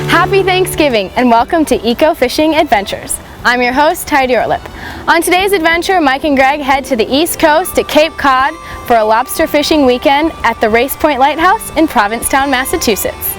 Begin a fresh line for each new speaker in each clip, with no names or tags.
Happy Thanksgiving and welcome to Eco Fishing Adventures. I'm your host, Ty Orlip. On today's adventure, Mike and Greg head to the East Coast to Cape Cod for a lobster fishing weekend at the Race Point Lighthouse in Provincetown, Massachusetts.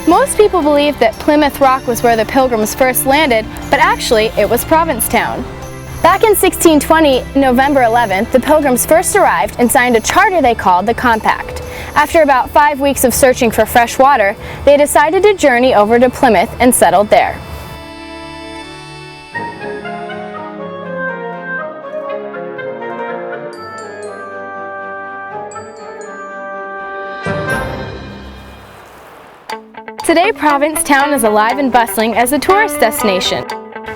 Most people believe that Plymouth Rock was where the Pilgrims first landed, but actually it was Provincetown. Back in 1620, November 11th, the Pilgrims first arrived and signed a charter they called the Compact. After about 5 weeks of searching for fresh water, they decided to journey over to Plymouth and settled there. Today, Provincetown is alive and bustling as a tourist destination,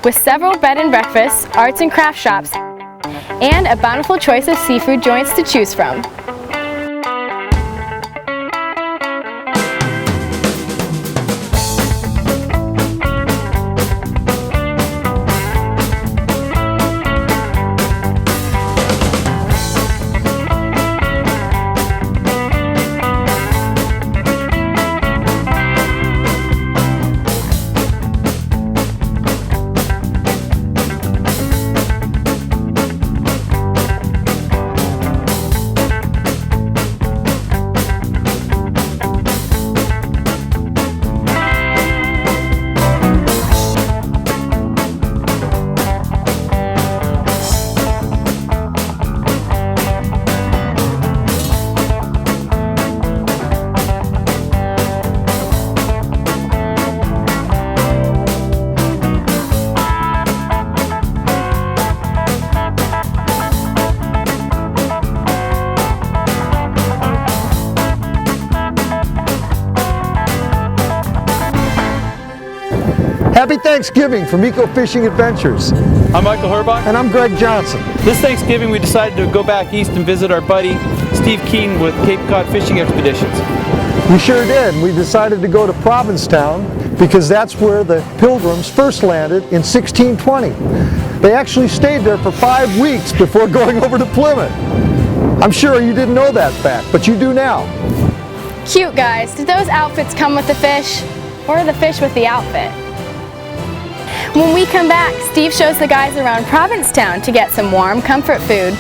with several bed and breakfasts, arts and craft shops, and a bountiful choice of seafood joints to choose from.
Happy Thanksgiving from Eco Fishing Adventures.
I'm Michael Herbach.
And I'm Greg Johnson.
This Thanksgiving we decided to go back east and visit our buddy Steve Keene with Cape Cod Fishing Expeditions.
We sure did. We decided to go to Provincetown because that's where the Pilgrims first landed in 1620. They actually stayed there for 5 weeks before going over to Plymouth. I'm sure you didn't know that fact, but you do now.
Cute, guys. Did those outfits come with the fish, or the fish with the outfit? When we come back, Steve shows the guys around Provincetown to get some warm comfort food.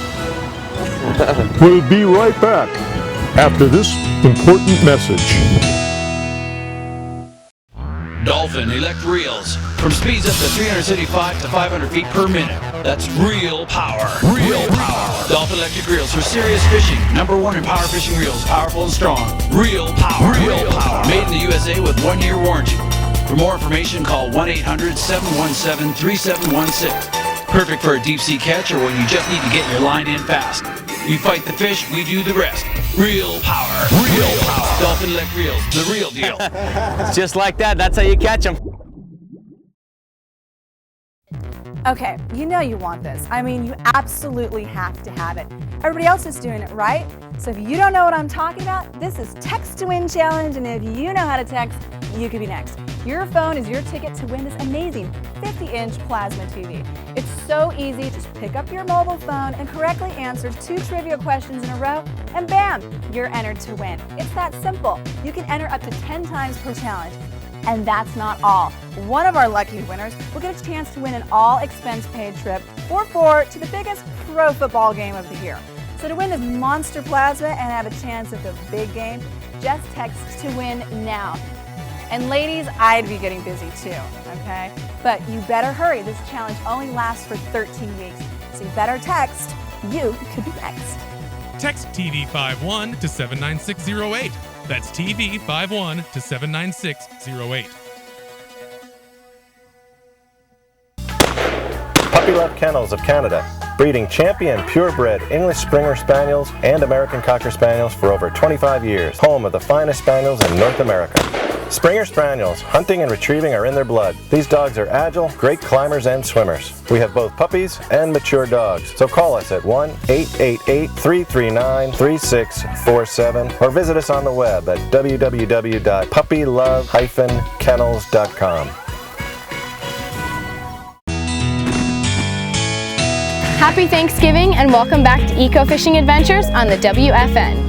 We'll be right back after this important message.
Dolphin Elect Reels. From speeds up to 375 to 500 feet per minute. That's real power. Real power. Dolphin Electric Reels for serious fishing. #1 in power fishing reels. Powerful and strong. Real power. Real power. Made in the USA with 1-year warranty. For more information, call 1-800-717-3716. Perfect for a deep sea catch or when you just need to get your line in fast. You fight the fish, we do the rest. Real power. Real power. Dolphin Elect Reels, the real deal.
Just like that, that's how you catch them.
Okay, you know you want this. I mean, you absolutely have to have it. Everybody else is doing it, right? So if you don't know what I'm talking about, this is Text to Win Challenge, and if you know how to text, you could be next. Your phone is your ticket to win this amazing 50-inch plasma TV. It's so easy. Just pick up your mobile phone and correctly answer 2 trivia questions in a row, and bam, you're entered to win. It's that simple. You can enter up to 10 times per challenge. And that's not all. One of our lucky winners will get a chance to win an all-expense-paid trip for 4 to the biggest pro football game of the year. So to win this monster plasma and have a chance at the big game, just text to win now. And ladies, I'd be getting busy too, okay? But you better hurry. This challenge only lasts for 13 weeks. So you better text. You could be next.
Text TV51 to 79608. That's TV51 to 79608.
Puppy Love Kennels of Canada, breeding champion purebred English Springer Spaniels and American Cocker Spaniels for over 25 years, home of the finest Spaniels in North America. Springer Spaniels, hunting and retrieving are in their blood. These dogs are agile, great climbers and swimmers. We have both puppies and mature dogs, so call us at 1-888-339-3647 or visit us on the web at www.puppylove-kennels.com.
Happy Thanksgiving and welcome back to Eco Fishing Adventures on the WFN.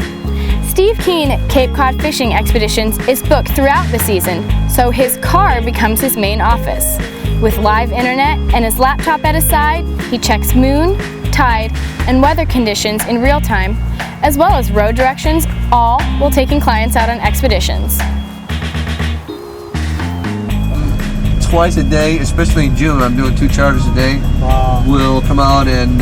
Steve Keen Cape Cod Fishing Expeditions is booked throughout the season, so his car becomes his main office. With live internet and his laptop at his side, he checks moon, tide, and weather conditions in real time, as well as road directions, all while taking clients out on expeditions.
Twice a day, especially in June, I'm doing 2 charters a day. We'll come out and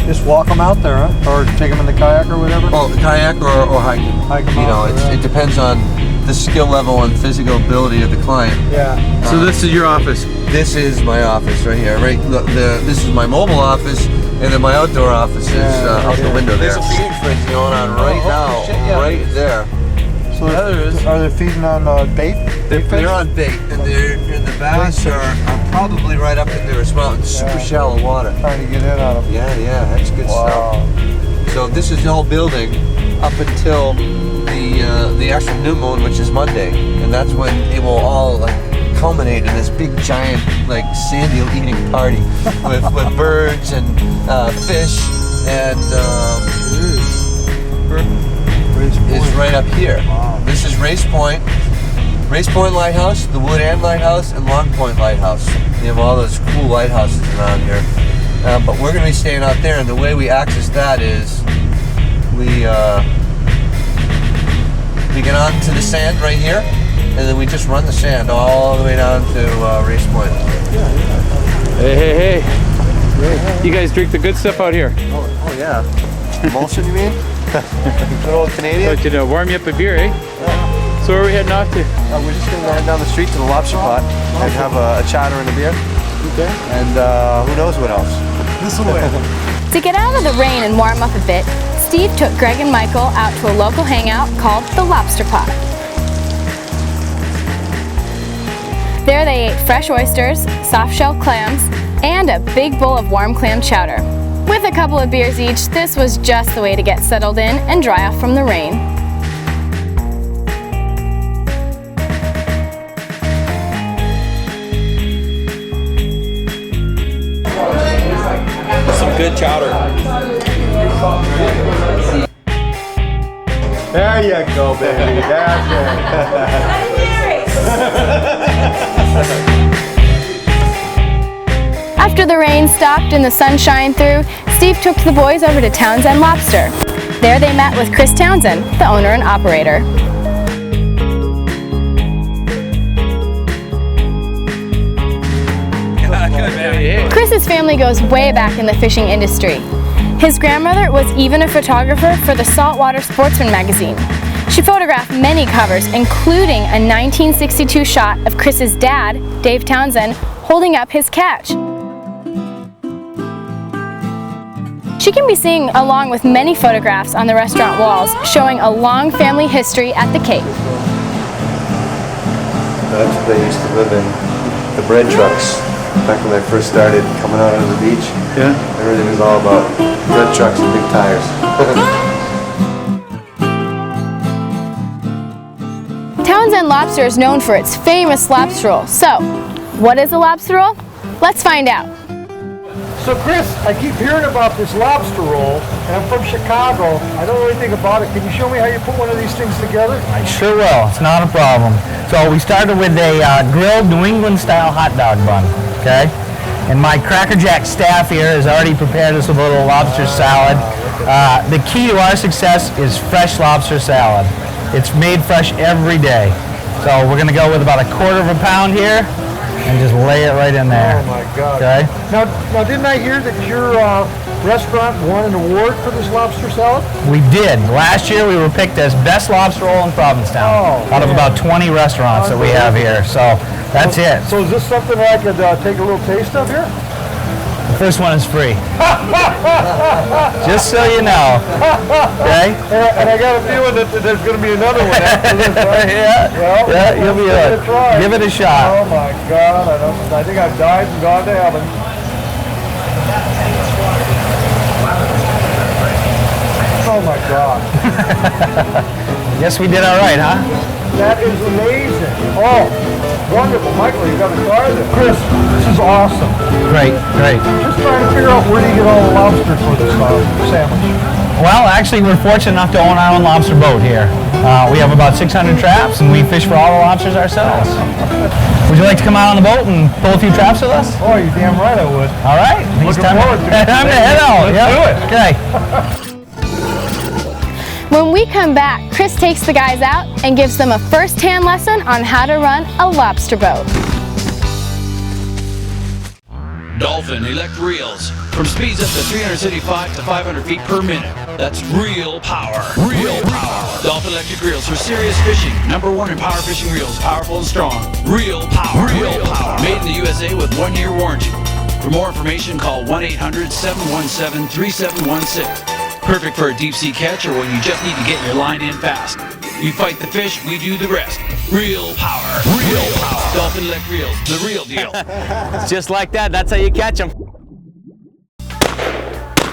Just walk them out there, huh? Or take them in the kayak or whatever?
well, kayak or hiking.
Hike 'em
You know,
out, right.
it depends on the skill level and physical ability of the client.
Yeah.
So this is your office.
This is my office right here. Right, look, this is my mobile office, and then my outdoor office is out the window there. There's a feeding frenzy going on right now,
shit, yeah.
right there.
So are they feeding on bait?
They're on bait, and the bass are probably right up in there as well. It's super shallow water.
Trying to get in on them.
Yeah, that's good stuff. So this is the whole building up until the actual new moon, which is Monday, and that's when it will all like culminate in this big giant like sand eel eating party with birds and fish and is right up here.
Wow.
This is Race Point Lighthouse, the Wood End Lighthouse, and Long Point Lighthouse. You have all those cool lighthouses around here. But we're going to be staying out there, and the way we access that is we get onto the sand right here, and then we just run the sand all the way down to Race Point.
Hey. You guys drink the good stuff out here.
Oh yeah. Emulsion, you mean? Good old Canadian?
Thought you'd warm you up a beer, eh? So where are we heading off to?
We're just going to head down the street to the Lobster Pot and have a chatter and a beer.
Okay.
And who knows what else.
This way.
To get out of the rain and warm up a bit, Steve took Greg and Michael out to a local hangout called the Lobster Pot. There they ate fresh oysters, soft-shell clams, and a big bowl of warm clam chowder. With a couple of beers each, this was just the way to get settled in and dry off from the rain.
Some good chowder.
There you go, baby. That's
After the rain stopped and the sun shined through, Steve took the boys over to Townsend Lobster. There they met with Chris Townsend, the owner and operator. Chris's family goes way back in the fishing industry. His grandmother was even a photographer for the Saltwater Sportsman magazine. She photographed many covers, including a 1962 shot of Chris's dad, Dave Townsend, holding up his catch. She can be seen along with many photographs on the restaurant walls, showing a long family history at the Cape.
That's where they used to live in, the bread trucks. Back when I first started coming out on the beach, everything was all about bread trucks and big tires.
Townsend Lobster is known for its famous lobster roll. So, what is a lobster roll? Let's find out.
So Chris, I keep hearing about this lobster roll, and I'm from Chicago. I don't know anything about it. Can you show me how you put one of these things together?
I sure will. It's not a problem. So we started with a grilled New England style hot dog bun, okay? And my Cracker Jack staff here has already prepared us a little lobster salad. The key to our success is fresh lobster salad. It's made fresh every day. So we're gonna go with about 1/4 pound here and just lay it right in there.
Oh my God.
Okay?
Now didn't I hear that your restaurant won an award for this lobster salad?
We did. Last year we were picked as best lobster roll in Provincetown out of about 20 restaurants that we have here. So that's it.
So is this something that I could take a little taste of here?
The first one is free. Just so you know. Okay?
And I got a feeling that there's going to be another one after this, right?
Yeah, you'll be good. Give it a shot.
Oh my God, I think I've died and gone to heaven. Oh my God.
Guess we did all right, huh?
That is amazing. Oh, wonderful. Michael, you got a car there. Chris, this is awesome.
Great, great.
Just trying to figure out where do you get all the lobster for this sandwich?
Well, actually, we're fortunate enough to own our own lobster boat here. We have about 600 traps, and we fish for all the lobsters ourselves. Would you like to come out on the boat and pull a few traps with us?
Oh, you're damn right I would.
All right.
Looking forward to it.
Time to head out.
Let's do it.
Okay.
When we come back, Chris takes the guys out and gives them a first-hand lesson on how to run a lobster boat.
Dolphin Elect Reels. From speeds up to 375 to 500 feet per minute. That's real power. Real power. Dolphin Electric Reels for serious fishing. #1 in power fishing reels. Powerful and strong. Real power. Real power. Made in the USA with 1-year warranty. For more information, call 1-800-717-3716. Perfect for a deep sea catch or when you just need to get your line in fast. You fight the fish, we do the rest. Real power. Real power. Dolphin Elect Reels, the real deal.
It's just like that. That's how you catch them.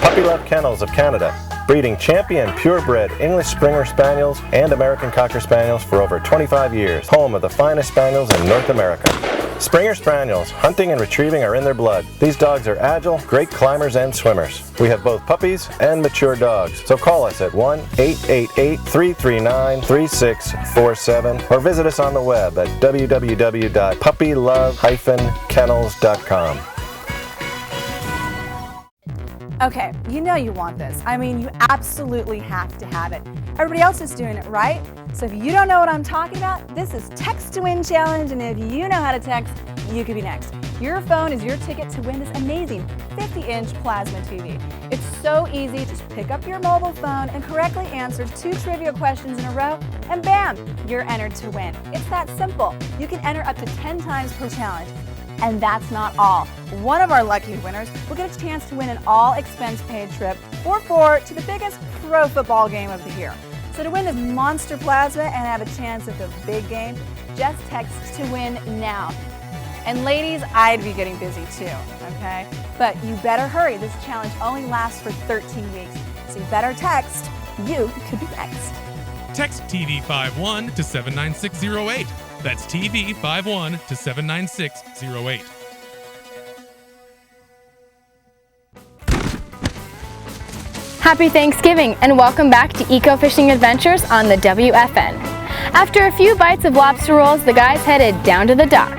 Puppy Love Kennels of Canada, breeding champion purebred English Springer Spaniels and American Cocker Spaniels for over 25 years. Home of the finest Spaniels in North America. Springer Spaniels, hunting and retrieving are in their blood. These dogs are agile, great climbers and swimmers. We have both puppies and mature dogs, so call us at 1-888-339-3647 or visit us on the web at www.puppylove-kennels.com.
Okay, you know you want this. I mean, you absolutely have to have it. Everybody else is doing it, right? So if you don't know what I'm talking about, this is Text to Win Challenge, and if you know how to text, you could be next. Your phone is your ticket to win this amazing 50-inch plasma TV. It's so easy. Just pick up your mobile phone and correctly answer 2 trivia questions in a row, and bam, you're entered to win. It's that simple. You can enter up to 10 times per challenge. And that's not all. One of our lucky winners will get a chance to win an all-expense-paid trip for 4 to the biggest pro football game of the year. So to win this monster plasma and have a chance at the big game, just text to win now. And ladies, I'd be getting busy too, okay? But you better hurry. This challenge only lasts for 13 weeks. So you better text. You could be next.
Text TV51 to 79608. That's TV51 to 79608.
Happy Thanksgiving and welcome back to Eco Fishing Adventures on the WFN. After a few bites of lobster rolls, the guys headed down to the dock.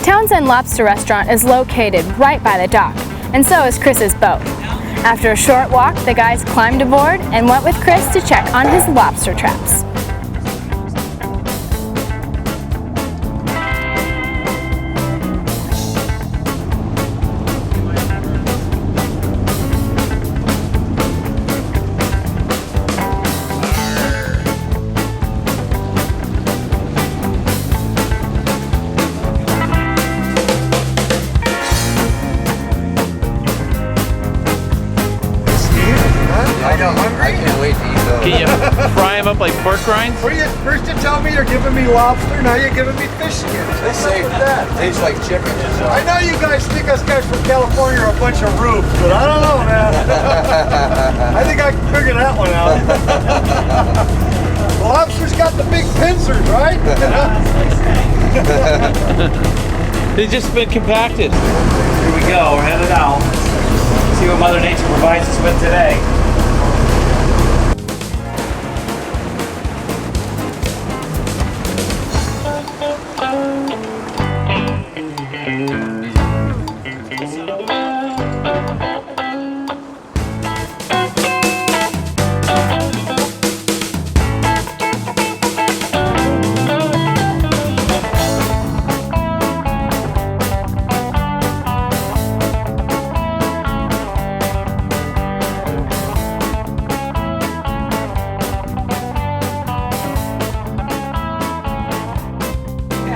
Townsend Lobster Restaurant is located right by the dock, and so is Chris's boat. After a short walk, the guys climbed aboard and went with Chris to check on his lobster traps.
I can't wait to eat those.
Can you fry them up like pork rinds?
First you tell me you're giving me lobster, now you're giving me fish again.
They say it tastes like chicken.
I know you guys think us guys from California are a bunch of rubes, but I don't know, man. I think I can figure that one out. The lobster's got the big pincers, right?
They've just been compacted.
Here we go, we're headed out. See what Mother Nature provides us with today.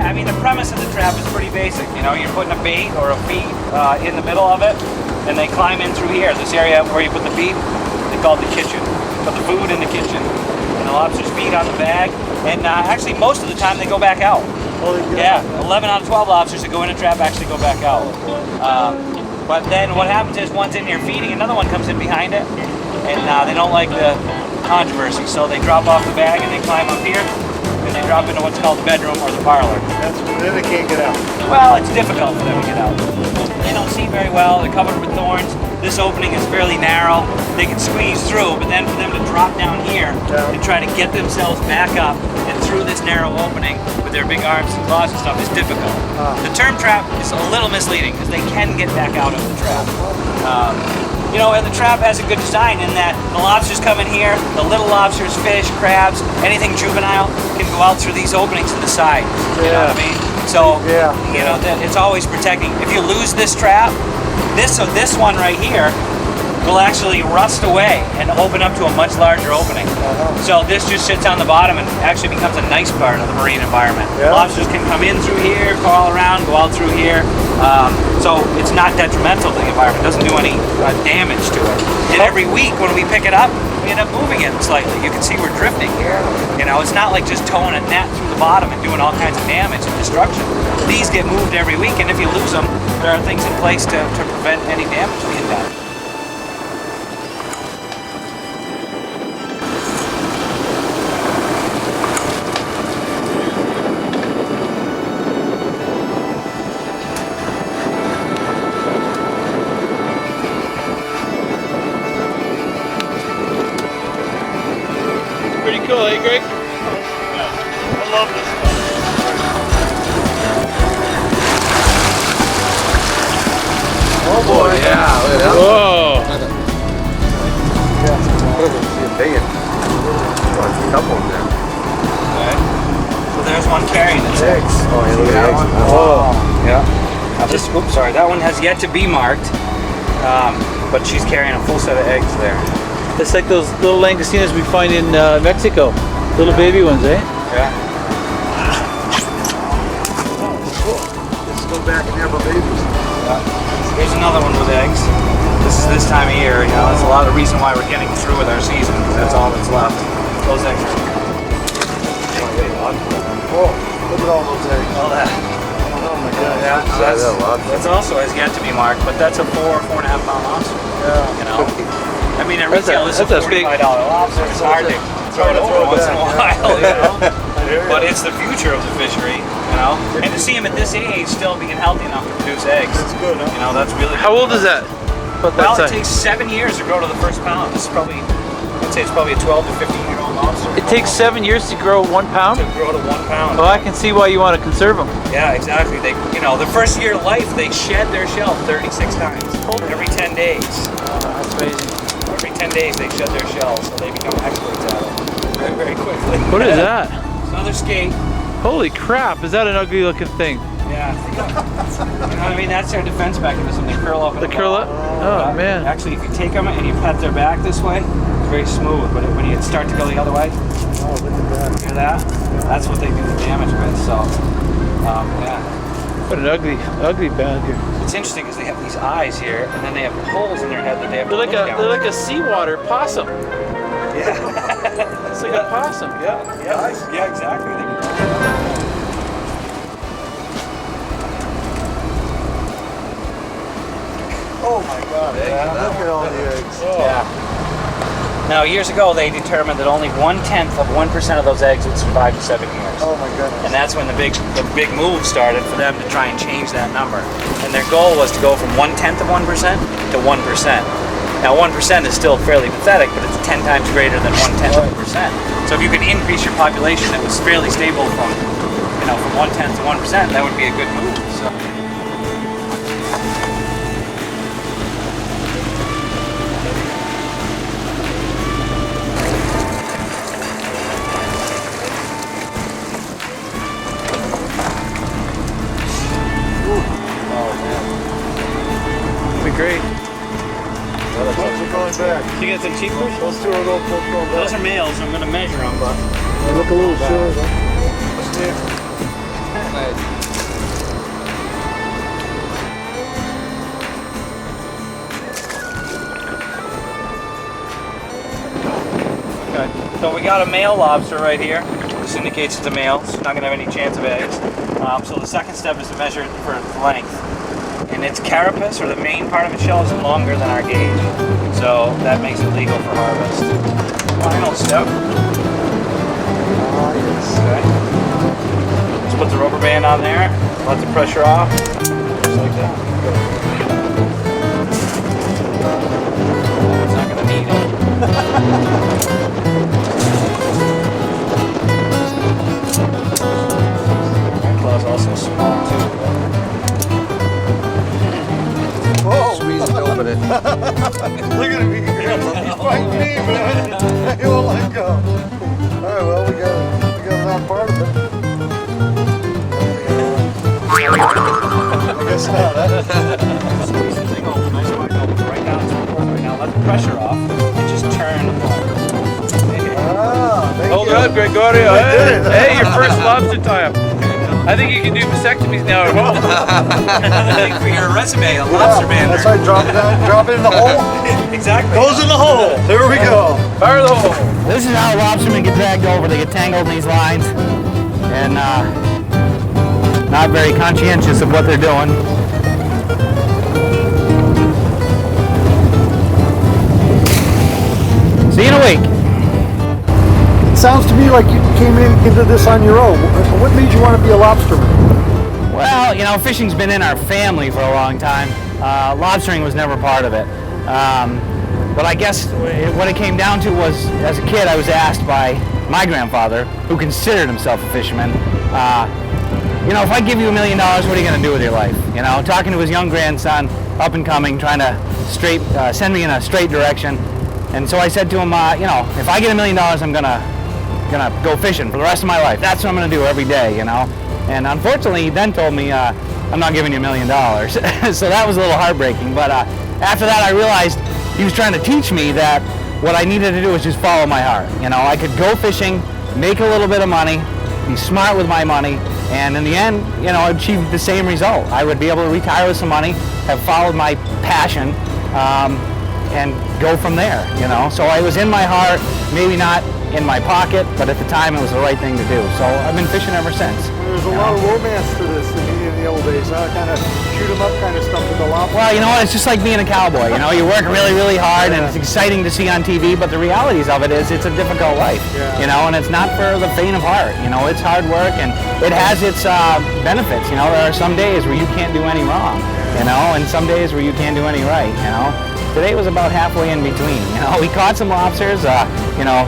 I mean, the premise of the trap is pretty basic. You know, you're putting a bait or a feed in the middle of it, and they climb in through here. This area where you put the feed, they call it the kitchen. Put the food in the kitchen, and the lobsters feed on the bag. And actually, most of the time, they go back out. Yeah, 11 out of 12 lobsters that go in a trap actually go back out. But then what happens is one's in here feeding, another one comes in behind it, and they don't like the controversy, so they drop off the bag and they climb up here. And they drop into what's called the bedroom or the parlor.
Then they can't get out.
Well, it's difficult for them to get out. They don't see very well, they're covered with thorns. This opening is fairly narrow. They can squeeze through, but then for them to drop down here and try to get themselves back up and through this narrow opening with their big arms and claws and stuff is difficult. The term trap is a little misleading because they can get back out of the trap. You know, and the trap has a good design in that the lobsters come in here, the little lobsters, fish, crabs, anything juvenile can go out through these openings to the side. You know what I mean? So, you know, it's always protecting. If you lose this trap, this one right here will actually rust away and open up to a much larger opening. So this just sits on the bottom and actually becomes a nice part of the marine environment. Lobsters can come in through here, crawl around, go out through here. So it's not detrimental to the environment. It doesn't do any damage to it. And every week when we pick it up, we end up moving it slightly. You can see we're drifting here. You know, it's not like just towing a net through the bottom and doing all kinds of damage and destruction. These get moved every week, and if you lose them, there are things in place to prevent any damage being done.
Pretty cool, eh, Greg?
I love this stuff. Oh boy,
Yeah, look at that.
Whoa!
See a big one. Oh, there's a couple in there.
Okay. So there's one carrying its eggs.
Oh, yeah, look at that one.
Oh, yeah. Now this, oops, sorry, that one has yet to be marked, but she's carrying a full set of eggs there.
It's like those little langostinos we find in Mexico. Little baby ones, eh?
Yeah.
Let's go back and have our babies.
Here's another one with eggs. This is this time of year, you know, that's a lot of reason why we're getting through with our season, because that's all that's left. Those eggs are...
Oh, look at all those eggs.
All that.
Oh my God.
Yeah, so that's also has yet to be marked, but that's a 4.5 pound lobster.
Yeah.
You know? I mean, at retail, this is a $45 lobster. It's hard to throw it over once in a while, you know? But it's the future of the fishery, you know? And to see him at this age still being healthy enough to produce eggs.
That's good, huh?
You know, that's really
How old is that?
Well, it takes 7 years to grow to the first pound. This is probably, I'd say it's probably a 12 to 15-year-old lobster.
It takes 7 years to grow 1 pound?
To grow to 1 pound.
Well, I can see why you want to conserve them.
Yeah, exactly. They, you know, the first year of life, they shed their shell 36 times. Every 10 days.
That's amazing.
Every 10 days they shed their shells, so they become experts at it very, very quickly.
What is that?
It's another skate.
Holy crap, is that an ugly looking thing?
Yeah. You know what I mean? That's their defense mechanism. They curl up in
They
a
curl
ball.
up? Oh, man.
Actually, if you take them and you pat their back this way, it's very smooth. But when you start to go the other way,
Oh, look at that.
hear that? That's what they do the damage with. So, yeah.
What an ugly band here.
It's interesting because they have these eyes here, and then they have holes in their head that they have to
They're
look down.
like a seawater possum.
Yeah.
It's like a possum.
Yeah, exactly.
Oh my God, man. Look at all the eggs.
Yeah. Now, years ago, they determined that only 1/10 of 1% of those eggs would survive to 7 years.
Oh my goodness.
And that's when the big move started for them to try and change that number. And their goal was to go from 1/10 of 1% to 1%. Now 1% is still fairly pathetic, but it's 10 times greater than 1/10 of 1%. So if you could increase your population that was fairly stable from 1/10 to 1%, that would be a good move. So.
Great.
Those are going back.
You get some cheap fish?
Those two are both going back.
Those are males. I'm going to measure them, but
They look a little short.
okay. So we got a male lobster right here. This indicates it's a male. It's not going to have any chance of eggs. So the second step is to measure it for its length. And its carapace, or the main part of its shell, is longer than our gauge. So that makes it legal for harvest. Final step. Okay. Just put the rubber band on there, let the pressure off, just like that. It's not going to need it. My claw's also small too.
Squeeze it, open it.
Look at him. He's fighting me, man. He won't let go. All right, well, we got that part of it. I guess not, huh?
Squeeze the thing open, nice wide open, right down to the right now. Let the pressure off and just turn the ball.
Thank
Hold
you.
it up, Gregorio. Hey, your first lobster time. I think you can do vasectomies now at home.
For your resume, a lobster bander.
That's right, drop it in the hole.
Exactly.
Goes in the hole. There we go.
Fire the hole.
This is how lobstermen get dragged over. They get tangled in these lines and not very conscientious of what they're doing. See you in a week.
Sounds to me like you came into this on your own. What made you want to be a lobsterman?
Well, you know, fishing's been in our family for a long time. Lobstering was never part of it. But I guess what it came down to was, as a kid, I was asked by my grandfather, who considered himself a fisherman, you know, if I give you $1 million, what are you going to do with your life? You know, talking to his young grandson, up and coming, trying to send me in a straight direction. And so I said to him, you know, if I get $1 million, I'm gonna go fishing for the rest of my life. That's what I'm gonna do every day, you know. And unfortunately, he then told me, I'm not giving you $1 million. So that was a little heartbreaking. But after that, I realized he was trying to teach me that what I needed to do was just follow my heart. You know, I could go fishing, make a little bit of money, be smart with my money, and in the end, you know, achieve the same result. I would be able to retire with some money, have followed my passion, and go from there, you know. So it was in my heart, maybe not in my pocket, but at the time it was the right thing to do. So I've been fishing ever since.
There's a lot of romance to this in the old days, huh? Kind of shoot 'em up kind of stuff with the lobster.
Well, you know what, it's just like being a cowboy, you know. You work really, really hard, and it's exciting to see on TV, but the realities of it is it's a difficult life, you know, and it's not for the faint of heart. You know, it's hard work, and it has its benefits. You know, there are some days where you can't do any wrong, you know, and some days where you can't do any right, you know. Today was about halfway in between, you know. We caught some lobsters, you know,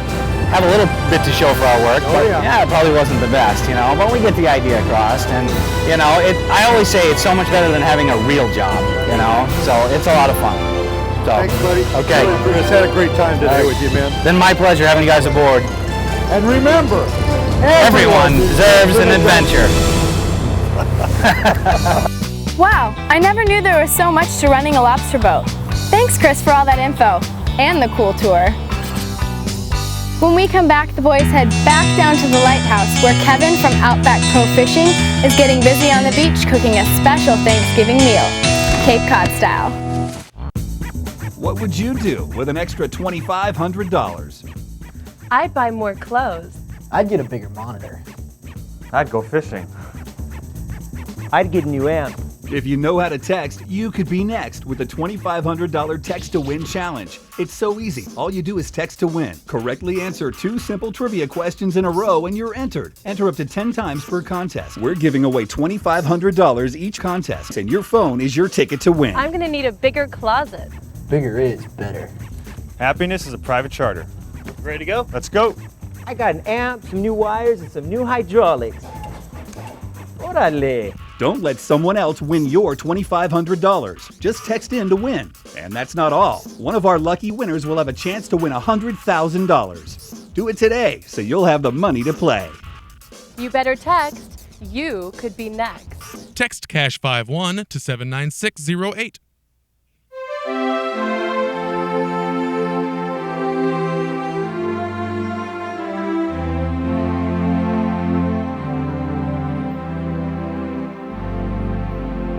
have a little bit to show for our work, but yeah, it probably wasn't the best, you know, but we get the idea across, and, you know, I always say it's so much better than having a real job, you know, so it's a lot of fun. So,
thanks, buddy.
Okay.
We just had a great time today with you, man.
Been my pleasure having you guys aboard.
And remember,
Everyone deserves an adventure.
Wow, I never knew there was so much to running a lobster boat. Thanks, Chris, for all that info and the cool tour. When we come back, the boys head back down to the lighthouse where Kevin from Outback Pro Fishing is getting busy on the beach cooking a special Thanksgiving meal, Cape Cod style.
What would you do with an extra $2,500? I'd buy more clothes.
I'd get a bigger monitor.
I'd go fishing.
I'd get a new amp.
If you know how to text, you could be next with the $2,500 Text to Win Challenge. It's so easy. All you do is text to win. Correctly answer 2 simple trivia questions in a row and you're entered. Enter up to 10 times per contest. We're giving away $2,500 each contest, and your phone is your ticket to win.
I'm gonna need a bigger closet.
Bigger is better.
Happiness is a private charter. Ready to go? Let's go.
I got an amp, some new wires, and some new hydraulics. Orale.
Don't let someone else win your $2,500. Just text in to win. And that's not all. One of our lucky winners will have a chance to win $100,000. Do it today so you'll have the money to play.
You better text. You could be next.
Text Cash 51 to 79608.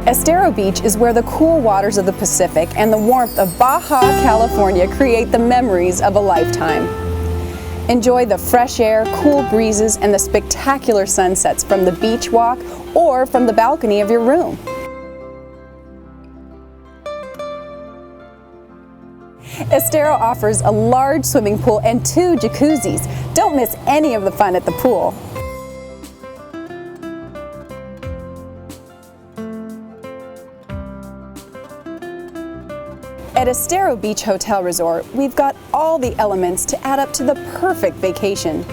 Estero Beach is where the cool waters of the Pacific and the warmth of Baja California create the memories of a lifetime. Enjoy the fresh air, cool breezes, and the spectacular sunsets from the beach walk or from the balcony of your room. Estero offers a large swimming pool and 2 jacuzzis. Don't miss any of the fun at the pool. At Estero Beach Hotel Resort, we've got all the elements to add up to the perfect vacation.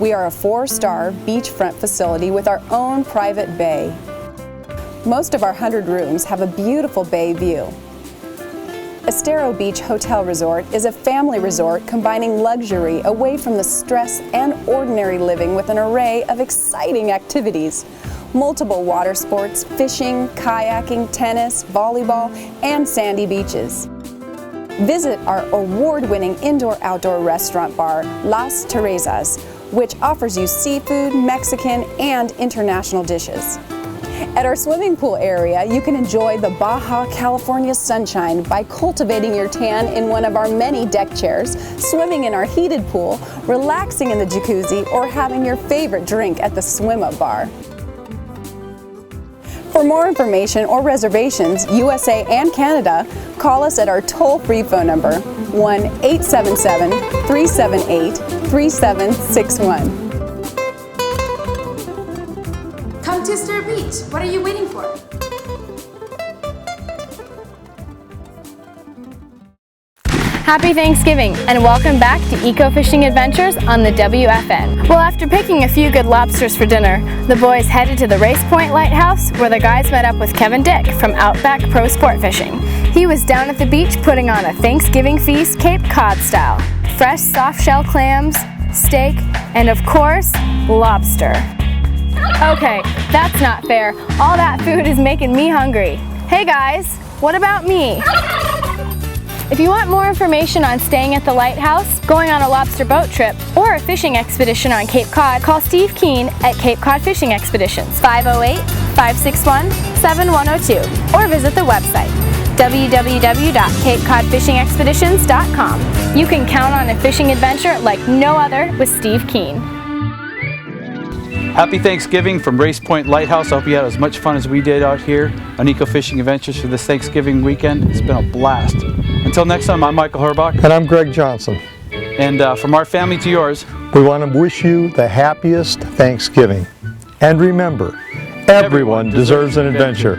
We are a 4-star beachfront facility with our own private bay. Most of our 100 rooms have a beautiful bay view. Estero Beach Hotel Resort is a family resort combining luxury away from the stress and ordinary living with an array of exciting activities. Multiple water sports, fishing, kayaking, tennis, volleyball, and sandy beaches. Visit our award-winning indoor-outdoor restaurant bar, Las Teresas, which offers you seafood, Mexican, and international dishes. At our swimming pool area, you can enjoy the Baja California sunshine by cultivating your tan in one of our many deck chairs, swimming in our heated pool, relaxing in the jacuzzi, or having your favorite drink at the swim-up bar. For more information or reservations, USA and Canada, call us at our toll-free phone number, 1-877-378-3761.
Come to Estero Beach. What are you waiting for? Happy Thanksgiving and welcome back to Eco Fishing Adventures on the WFN. Well, after picking a few good lobsters for dinner, the boys headed to the Race Point Lighthouse where the guys met up with Kevin Dick from Outback Pro Sport Fishing. He was down at the beach putting on a Thanksgiving feast Cape Cod style. Fresh soft shell clams, steak, and of course, lobster. Okay, that's not fair. All that food is making me hungry. Hey guys, what about me? If you want more information on staying at the lighthouse, going on a lobster boat trip, or a fishing expedition on Cape Cod, call Steve Keene at Cape Cod Fishing Expeditions, 508-561-7102, or visit the website, www.capecodfishingexpeditions.com. You can count on a fishing adventure like no other with Steve Keene.
Happy Thanksgiving from Race Point Lighthouse. I hope you had as much fun as we did out here on Eco Fishing Adventures for this Thanksgiving weekend. It's been a blast. Until next time, I'm Michael Herbach.
And I'm Greg Johnson.
And from our family to yours,
we want to wish you the happiest Thanksgiving. And remember, everyone deserves an adventure.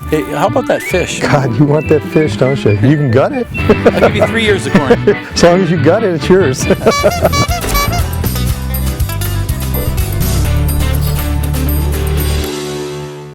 Hey, how about that fish?
God, you want that fish, don't you? You can gut it.
I'll give you 3 years of corn.
As long as you gut it, it's yours.